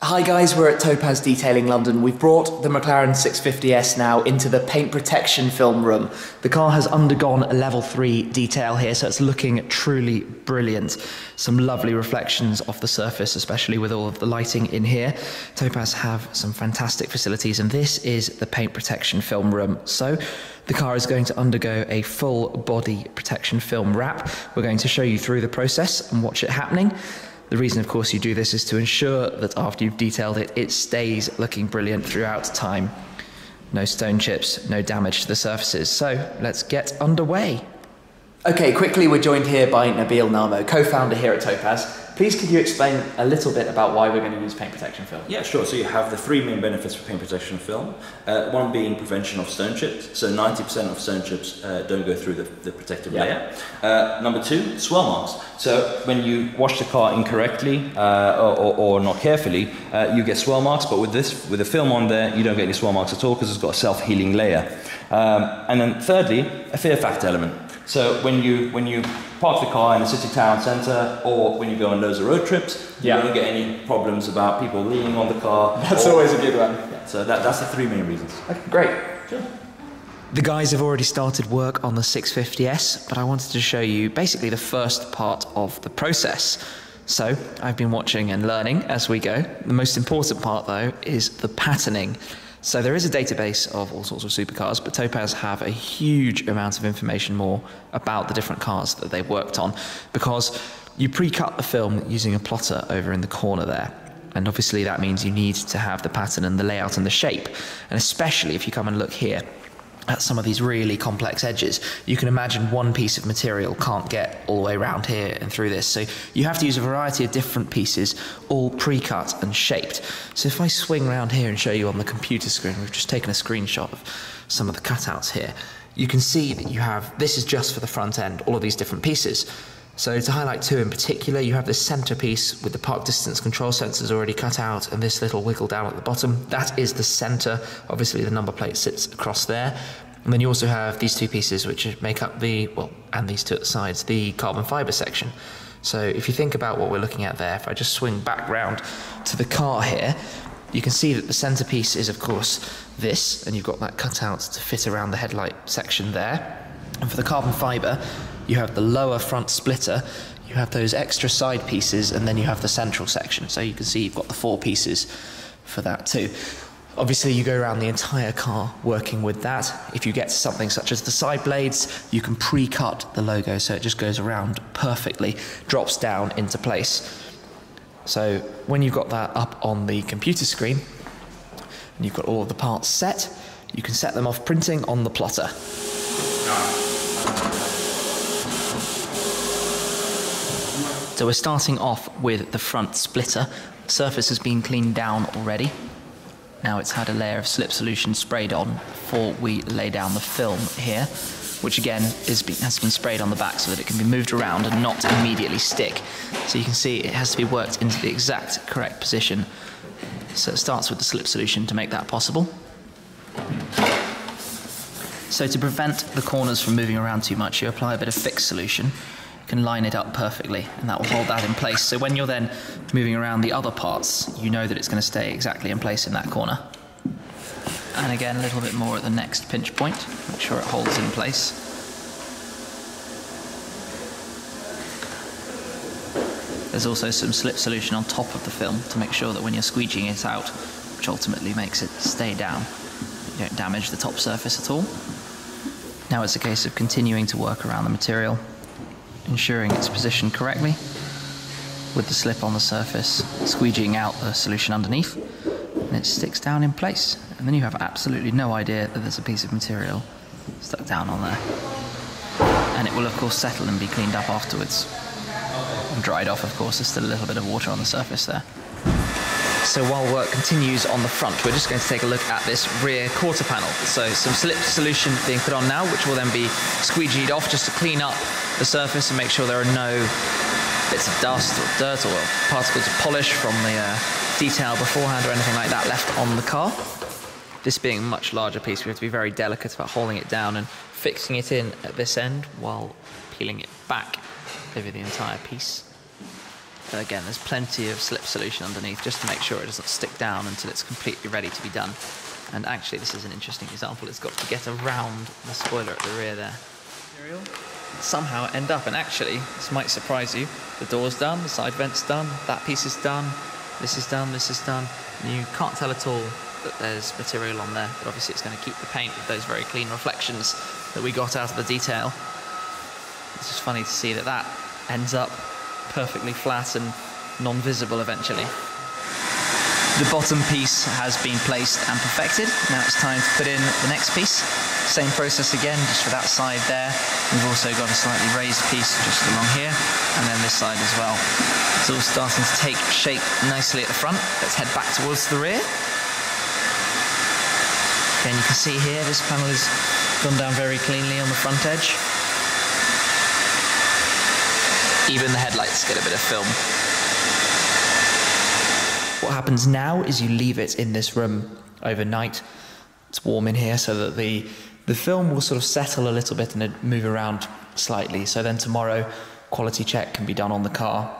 Hi guys, we're at Topaz Detailing London. We've brought the McLaren 650S now into the paint protection film room. The car has undergone a level 3 detail here, so it's looking truly brilliant. Some lovely reflections off the surface, especially with all of the lighting in here. Topaz have some fantastic facilities, and this is the paint protection film room. So the car is going to undergo a full body protection film wrap. We're going to show you through the process and watch it happening. The reason, of course, you do this is to ensure that after you've detailed it, it stays looking brilliant throughout time. No stone chips, no damage to the surfaces. So let's get underway. Okay, quickly, we're joined here by Nabil Namo, co-founder here at Topaz. Please could you explain a little bit about why we're going to use paint protection film? Yeah, sure. So you have the three main benefits for paint protection film. One being prevention of stone chips. So 90% of stone chips don't go through the protective layer. Number two, swirl marks. So when you wash the car incorrectly or not carefully, you get swirl marks. But with the film on there, you don't get any swirl marks at all because it's got a self-healing layer. And then thirdly, a fear factor element. So when you park the car in the city town centre, or when you go on loads of road trips, you don't get any problems about people leaning on the car. That's always a good one. Yeah, so that's the three main reasons. Okay, great. Sure. The guys have already started work on the 650S, but I wanted to show you basically the first part of the process. So I've been watching and learning as we go. The most important part, though, is the patterning. So there is a database of all sorts of supercars, but Topaz have a huge amount of information more about the different cars that they've worked on, because you pre-cut the film using a plotter over in the corner there. And obviously that means you need to have the pattern and the layout and the shape. And especially if you come and look here at some of these really complex edges, you can imagine one piece of material can't get all the way around here and through this. So you have to use a variety of different pieces, all pre-cut and shaped. So if I swing around here and show you on the computer screen, we've just taken a screenshot of some of the cutouts here. You can see that you have, this is just for the front end, all of these different pieces. So to highlight two in particular, you have this centerpiece with the park distance control sensors already cut out and this little wiggle down at the bottom. That is the center. Obviously the number plate sits across there. And then you also have these two pieces which make up the, well, and these two at the sides, the carbon fiber section. So if you think about what we're looking at there, if I just swing back round to the car here, you can see that the centerpiece is of course this, and you've got that cut out to fit around the headlight section there. And for the carbon fiber, you have the lower front splitter, you have those extra side pieces, and then you have the central section. So you can see you've got the four pieces for that too. Obviously you go around the entire car working with that. If you get to something such as the side blades, you can pre-cut the logo so it just goes around perfectly, drops down into place. So when you've got that up on the computer screen, and you've got all of the parts set, you can set them off printing on the plotter. So we're starting off with the front splitter. The surface has been cleaned down already. Now it's had a layer of slip solution sprayed on before we lay down the film here, which again has been sprayed on the back so that it can be moved around and not immediately stick. So you can see it has to be worked into the exact correct position. So it starts with the slip solution to make that possible. So to prevent the corners from moving around too much, you apply a bit of fixed solution. You can line it up perfectly and that will hold that in place. So when you're then moving around the other parts, you know that it's going to stay exactly in place in that corner. And again, a little bit more at the next pinch point, make sure it holds in place. There's also some slip solution on top of the film to make sure that when you're squeegeeing it out, which ultimately makes it stay down, you don't damage the top surface at all. Now it's a case of continuing to work around the material, ensuring it's positioned correctly with the slip on the surface, squeegeeing out the solution underneath, and it sticks down in place. And then you have absolutely no idea that there's a piece of material stuck down on there. And it will of course settle and be cleaned up afterwards. And dried off, of course, there's still a little bit of water on the surface there. So while work continues on the front, we're just going to take a look at this rear quarter panel. So some slip solution being put on now, which will then be squeegeed off just to clean up the surface and make sure there are no bits of dust or dirt or particles of polish from the detail beforehand or anything like that left on the car. This being a much larger piece, we have to be very delicate about holding it down and fixing it in at this end while peeling it back over the entire piece. But again, there's plenty of slip solution underneath just to make sure it doesn't stick down until it's completely ready to be done. And actually, this is an interesting example. It's got to get around the spoiler at the rear there. Somehow end up, and actually, this might surprise you, the door's done, the side vent's done, that piece is done, this is done, this is done. And you can't tell at all that there's material on there, but obviously it's going to keep the paint with those very clean reflections that we got out of the detail. It's just funny to see that that ends up perfectly flat and non-visible eventually. The bottom piece has been placed and perfected. Now it's time to put in the next piece. Same process again, just for that side there. We've also got a slightly raised piece just along here, and then this side as well. It's all starting to take shape nicely at the front. Let's head back towards the rear. Again, you can see here, this panel has gone down very cleanly on the front edge. Even the headlights get a bit of film. What happens now is you leave it in this room overnight. It's warm in here so that the film will sort of settle a little bit and move around slightly. So then tomorrow, quality check can be done on the car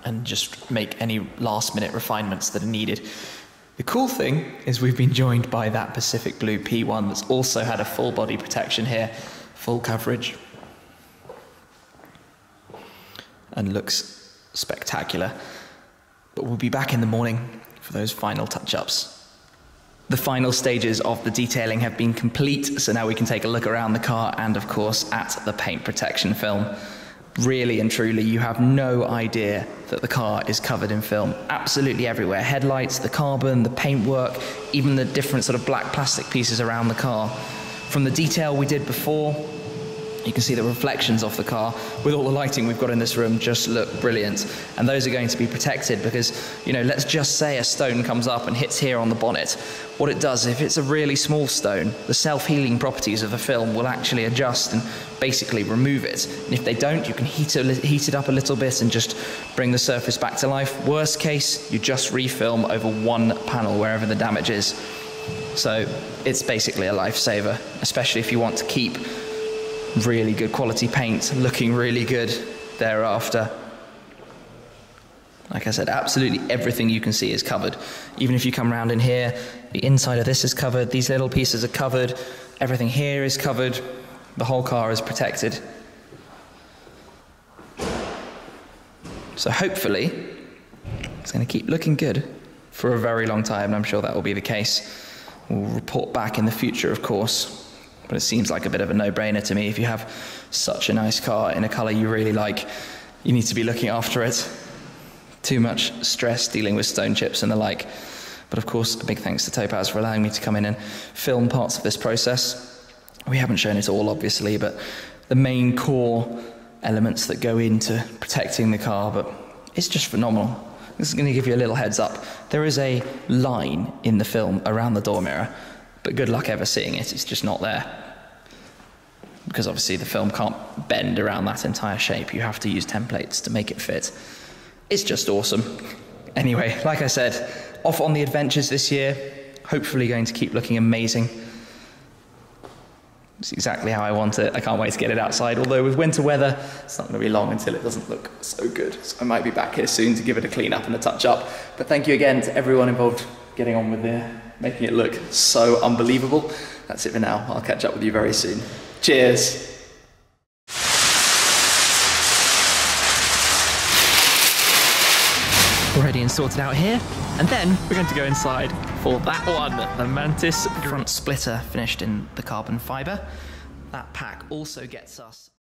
and just make any last minute refinements that are needed. The cool thing is we've been joined by that Pacific Blue P1 that's also had a full body protection here, full coverage, and looks spectacular. But we'll be back in the morning for those final touch-ups. The final stages of the detailing have been complete, so now we can take a look around the car and, of course, at the paint protection film. Really and truly, you have no idea that the car is covered in film. Absolutely everywhere. Headlights, the carbon, the paintwork, even the different sort of black plastic pieces around the car. From the detail we did before, you can see the reflections off the car. With all the lighting we've got in this room, just look brilliant. And those are going to be protected because, you know, let's just say a stone comes up and hits here on the bonnet. What it does, if it's a really small stone, the self-healing properties of the film will actually adjust and basically remove it. And if they don't, you can heat it up a little bit and just bring the surface back to life. Worst case, you just refilm over one panel wherever the damage is. So it's basically a lifesaver, especially if you want to keep really good quality paint, looking really good thereafter. Like I said, absolutely everything you can see is covered. Even if you come around in here, the inside of this is covered, these little pieces are covered, everything here is covered, the whole car is protected. So hopefully, it's going to keep looking good for a very long time, and I'm sure that will be the case. We'll report back in the future, of course. But it seems like a bit of a no-brainer to me. If you have such a nice car in a colour you really like, you need to be looking after it. Too much stress dealing with stone chips and the like. But of course, a big thanks to Topaz for allowing me to come in and film parts of this process. We haven't shown it all, obviously, but the main core elements that go into protecting the car, but it's just phenomenal. This is going to give you a little heads up. There is a line in the film around the door mirror, but good luck ever seeing it, it's just not there. Because obviously the film can't bend around that entire shape, you have to use templates to make it fit. It's just awesome. Anyway, like I said, off on the adventures this year, hopefully going to keep looking amazing. It's exactly how I want it. I can't wait to get it outside, although with winter weather, it's not going to be long until it doesn't look so good. So I might be back here soon to give it a clean up and a touch up. But thank you again to everyone involved getting on with making it look so unbelievable. That's it for now. I'll catch up with you very soon. Cheers. Ready and sorted out here, and then we're going to go inside for that one, the Mantis front splitter finished in the carbon fibre. That pack also gets us